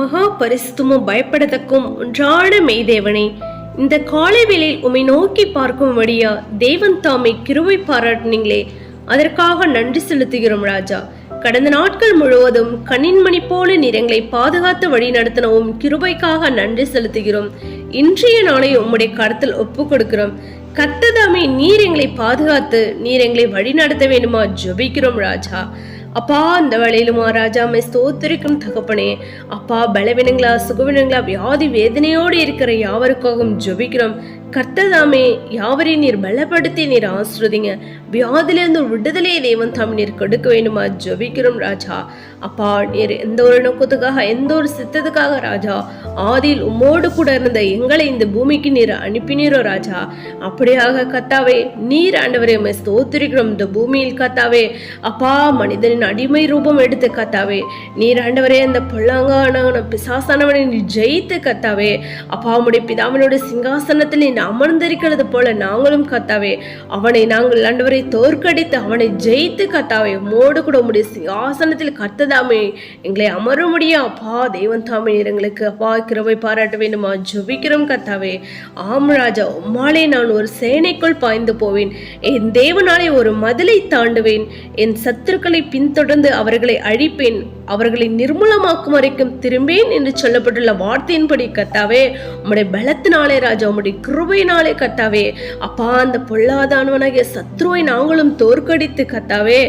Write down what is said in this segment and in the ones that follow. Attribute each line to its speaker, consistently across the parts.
Speaker 1: மகா பரிசுத்தமும் பயப்படத்தக்கும் ஒன்றான மெய்தேவனே, இந்த காலை வேளையில் உம்மை நோக்கி பார்க்கும்படியா தேவன் தாமே கிருபை பாராட்டினீங்களே, அதற்காக நன்றி செலுத்துகிறோம் ராஜா. கடந்த நாட்கள் முழுவதும் கண்ணின்மணி போல நீர் எங்களை பாதுகாத்து வழி நடத்தினவும் கிருபைக்காக நன்றி செலுத்துகிறோம். இன்றைய நாளை உம்முடைய கருத்தில் ஒப்பு கொடுக்கிறோம். கர்த்ததாமே நீர் எங்களை பாதுகாத்து நீர் எங்களை வழி நடத்த வேண்டுமா ஜெபிக்கிறோம் ராஜா. அப்பா, அந்த வேலையிலுமா ராஜா மை ஸ்தோத்திரிக்கும் தகப்பனே. அப்பா, பலவீனங்களா சுகவீனங்களா வியாதி வேதனையோடு இருக்கிற யாவருக்காகவும் ஜெபிக்கிறோம். கர்த்ததாமே யாவரையும் நீர் பலப்படுத்தி நீர் ஆசிர்வதிங்க. வியாதிலிருந்து விடுதலை தேவன் தாம் நீர் கொடுக்க வேண்டுமா ஜெபிக்கிறோம் ராஜா. அப்பா, நீர் எந்த ஒரு நோக்கத்துக்காக எந்த ஒரு சித்தத்துக்காக ராஜா ஆதியில் உம்மோடு கூட இருந்த எங்களை இந்த பூமிக்கு நீர் அனுப்பினீரோ ராஜா. அப்படியாக கத்தாவே நீர் ஆண்டவரே உம்மை ஸ்தோத்திரிக்கிறோம். இந்த பூமியில் கத்தாவே அப்பா மனிதனின் அடிமை ரூபம் எடுத்து கத்தாவே நீர் ஆண்டவரே அந்த பொல்லாங்கான பிசாசானவனை நீர் ஜெயித்து கத்தாவே அப்பா உம்முடைய பிதாவினோட சிங்காசனத்தில் நீர் அமர்ந்திருக்கிறது போல நாங்களும் கத்தாவே அவனை நாங்கள் ஆண்டவரை தோற்கடித்து அவனை ஜெயித்து கத்தாவே மோடு கூட உம்முடைய சிங்காசனத்தில் கர்த்ததாமே எங்களை அமர முடியும். அப்பா தேவன் தாமே எங்களுக்கு அப்பா கிருபை பாராட்ட வேண்டுமா ஜெபிக்கிறோம் கத்தாவே. ஆம் ராஜா, உம்மாலே நான் ஒரு சேனைக்குள் பாய்ந்து போவேன், என் தேவனாலே ஒரு மதிலை தாண்டுவேன், என் சத்துருக்களை பின்தொடர்ந்து அவர்களை அழிப்பேன், அவர்களை நிர்மூலமாக்கும் வரைக்கும் திரும்பேன் என்று சொல்லப்பட்டுள்ள வார்த்தையின்படி கத்தாவே உம்முடைய பலத்தினாலே ராஜா உம்முடைய கிருபையினாலே கத்தாவே அப்பா அந்த பொல்லாதானவனாகிய சத்ருவை நாங்களும் தோற்கடித்து கத்தாவே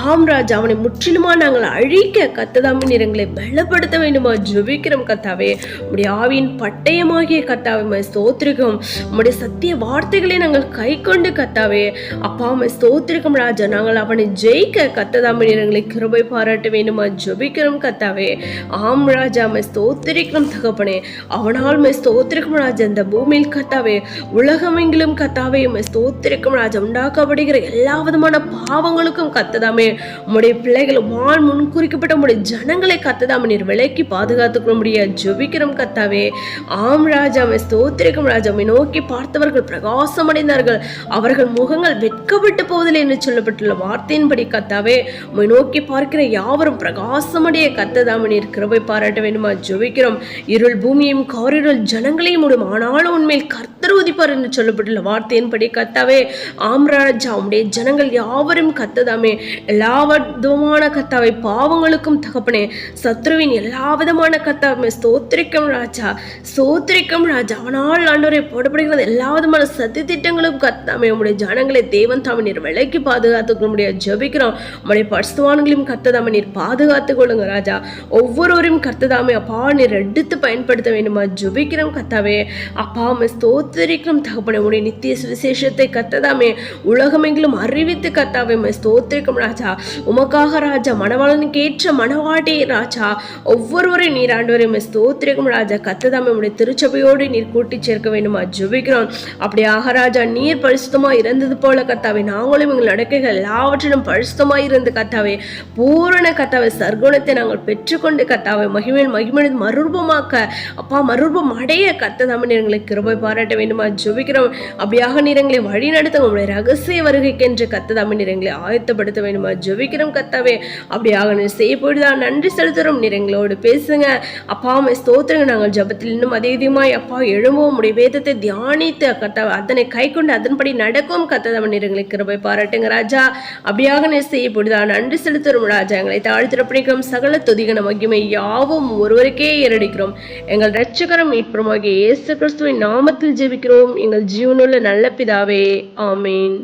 Speaker 1: ஆம் ராஜா அவனை முற்றிலுமா நாங்கள் அழிக்க கத்ததாமே நீர் எங்களை பலப்படுத்த வேண்டுமா ஜெபிக்கிறோம் கத்தாவே. உம்முடைய ஆவியின் பட்டயமாகிய கத்தாவே ஸ்தோத்திரிக்கும். உம்முடைய சத்திய வார்த்தைகளை நாங்கள் கை கொண்டு கத்தாவே அப்பா ஸ்தோத்திரிக்கும் ராஜா. நாங்கள் அவனை ஜெயிக்க கத்ததாமே நீர் எங்களை கிருபை பாராட்ட வேண்டுமா ஜெபிக்கிறோம் கத்தாவே. ஆம் ராஜா ஸ்தோத்திரிக்கிறோம் தகப்பனே. அவனால் ஸ்தோத்திரிக்கும் ராஜா இந்த பூமியில் கத்தாவே உலகமெங்கிலும் கத்தாவே ஸ்தோத்திரிக்கும் ராஜா உண்டாக்கப்படுகிற எல்லா விதமான பாவங்களுக்கும் கத்ததாமே உம்முடைய பிள்ளைகள் வாழ் முன்குறிக்கப்பட்ட உம்முடைய ஜனங்களை கத்ததாமே நீர் விலைக்கு பாதுகாத்துக்க முடியாது ஜெபிக்கிறோம் கத்தாவே. ஆம் ராஜா ஸ்தோத்திரிக்கும் ராஜா நோக்கி பார்த்தவர்கள் பிரகாசம் அடைந்தார்கள், அவர்கள் முகங்கள் வெட்கப்பட்டு போவதில்லை என்று சொல்லப்பட்டுள்ள வார்த்தையின்படி கத்தாவே நோக்கி பார்க்கிற யாவரும் பிரகாசமடைய கத்ததாமே நீர் கிருபை பாராட்ட வேண்டுமா ஜெபிக்கிறோம். இருள் பூமியையும் காரிருள் ஜனங்களையும் மூடும், ஆனாலும் உண்மையில் கர்த்தர் உதிப்பார் என்று சொல்லப்பட்டுள்ள வார்த்தையின்படி கத்தாவே ஆம் ராஜா உம்முடைய ஜனங்கள் யாவரும் கத்ததாமே எல்லா விதமான கத்தாவை பாவங்களுக்கும் தகப்பனே சத்ருவின் எல்லா விதமான கத்தாவே ஸ்தோத்திரிக்கும் ராஜா ஸ்தோத்திரிக்கும் ராஜா. அவனால் ஆண்டவரை போடப்படுகிறது எல்லா விதமான சதி திட்டங்களும் கத்தாமே உம்முடைய ஜனங்களை தேவன் தாமே நீர் விலைக்கு பாதுகாத்துக்க முடியாது ஜெபிக்கிறோம். உம்முடைய பரிசுத்தவான்களையும் கத்ததாமே நீர் பாதுகாத்துக் கொள்ளுங்க ராஜா. ஒவ்வொருவரையும் கர்த்ததாமே அப்பா நீர் எடுத்து பயன்படுத்த வேண்டுமா ஜெபிக்கிறோம் கத்தாவே. அப்பா ஸ்தோத்திரிக்கும் தகப்பனே உடைய நித்திய சுவிசேஷத்தை கத்ததாமே உலகமெங்கிலும் அறிவித்து கத்தாவே ஸ்தோத்திரிக்கும் ராஜா. உமக்காக ராஜா மணவாளனுக்கு ஏற்ற மணவாட்டி ராஜா ஒவ்வொருவரையும் நீர் ஆண்டவரை ஸ்தோத்திரிக்கும் ராஜா. கத்ததாமே உடைய திருச்சபையோடு நீர் கூட்டி சேர்க்க வேண்டுமா ஜெபிக்கிறோம். அப்படியாக ராஜா நீர் பரிசுத்தமா இருந்தது போல கத்தாவே நாங்களும் எங்கள் நடக்கைகள் எல்லாவற்றிலும் பரிசுத்தமாய் இருந்து கத்தாவே பூரண கத்தாவே சர்க்குணத்தை நாங்கள் பெற்றுக்கொண்டு கத்தாவை மகிமையில் மகிமையை மறுரூபமாக்க அப்பா மறுரூபம் அடைய கத்ததாமே நீர் எங்களை கிருபை பாராட்ட வேண்டுமா ஜெபிக்கிறோம். அப்படியாக நீர் எங்களை வழி நடத்த உங்களுடைய ரகசிய வருகைக்கு என்று கத்ததாமே நீர் எங்களை ஆயத்தப்படுத்த வேண்டுமா ஜெபிக்கிறோம் கத்தாவே. அப்படியாக நீர் செய்ய போய்தான் நன்றி செலுத்துறோம். நீர் எங்களோடு பேசுங்க அப்பா ஸ்தோத்திரங்க. நாங்கள் ஜபத்தில் இன்னும் அதிகமாய் அப்பா எழும்பவும் உடைய வேதத்தை தியானித்து கத்தாவை அதனை கை கொண்டு அதன்படி நடக்கும் கத்ததாமே நீர் எங்களை கிருபை பாராட்டுங்க ராஜா. அப்படியாக நீர் செய்ய போய்தான் நன்றி செலுத்துறோம் ராஜா. எங்களை தாழ்த்திரப்பணிக்கும் சகல துதிகன மகிமை யாவும் ஒருவருக்கே ஏறடிக்கிறோம். எங்கள் இரட்சகரும் மீட்பருமாகிய இயேசு கிறிஸ்துவின் நாமத்தில் ஜெபிக்கிறோம் எங்கள் ஜீவனுள்ள நல்ல பிதாவே, ஆமேன்.